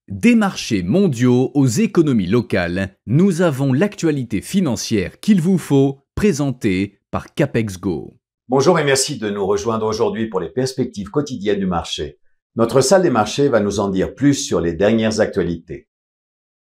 Des marchés mondiaux aux économies locales, nous avons l'actualité financière qu'il vous faut, présentée par CapexGo. Bonjour et merci de nous rejoindre aujourd'hui pour les perspectives quotidiennes du marché. Notre salle des marchés va nous en dire plus sur les dernières actualités.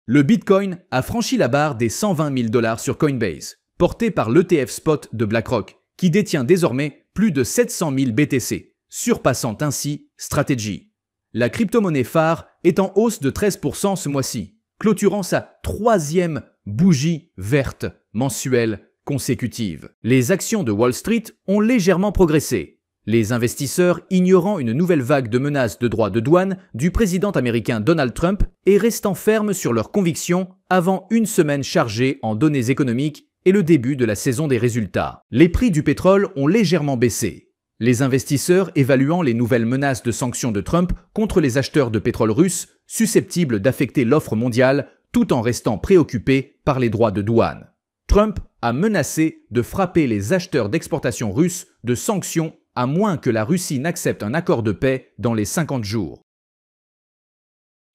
Le Bitcoin a franchi la barre des 120 000 $ sur Coinbase, porté par l'ETF Spot de BlackRock, qui détient désormais plus de 700 000 BTC, surpassant ainsi Strategy. La crypto-monnaie phare est en hausse de 13% ce mois-ci, clôturant sa troisième bougie verte mensuelle consécutive. Les actions de Wall Street ont légèrement progressé, les investisseurs ignorant une nouvelle vague de menaces de droits de douane du président américain Donald Trump et restant fermes sur leurs convictions avant une semaine chargée en données économiques et le début de la saison des résultats. Les prix du pétrole ont légèrement baissé, les investisseurs évaluant les nouvelles menaces de sanctions de Trump contre les acheteurs de pétrole russe susceptibles d'affecter l'offre mondiale tout en restant préoccupés par les droits de douane. Trump a menacé de frapper les acheteurs d'exportation russes de sanctions à moins que la Russie n'accepte un accord de paix dans les 50 jours.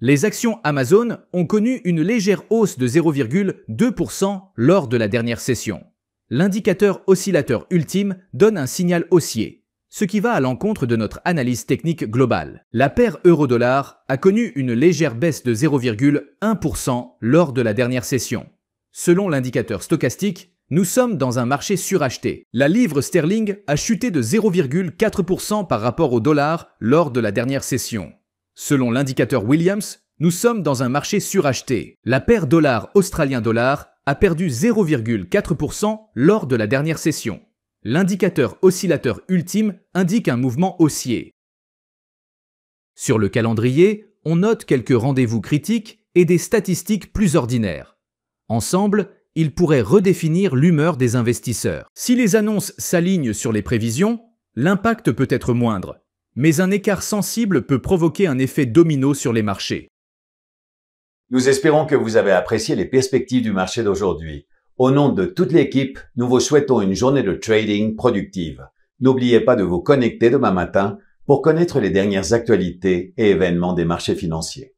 Les actions Amazon ont connu une légère hausse de 0,2% lors de la dernière session. L'indicateur oscillateur ultime donne un signal haussier, ce qui va à l'encontre de notre analyse technique globale. La paire euro-dollar a connu une légère baisse de 0,1% lors de la dernière session. Selon l'indicateur stochastique, nous sommes dans un marché suracheté. La livre sterling a chuté de 0,4% par rapport au dollar lors de la dernière session. Selon l'indicateur Williams, nous sommes dans un marché suracheté. La paire dollar-australien-dollar a perdu 0,4% lors de la dernière session. L'indicateur oscillateur ultime indique un mouvement haussier. Sur le calendrier, on note quelques rendez-vous critiques et des statistiques plus ordinaires. Ensemble, ils pourraient redéfinir l'humeur des investisseurs. Si les annonces s'alignent sur les prévisions, l'impact peut être moindre, mais un écart sensible peut provoquer un effet domino sur les marchés. Nous espérons que vous avez apprécié les perspectives du marché d'aujourd'hui. Au nom de toute l'équipe, nous vous souhaitons une journée de trading productive. N'oubliez pas de vous connecter demain matin pour connaître les dernières actualités et événements des marchés financiers.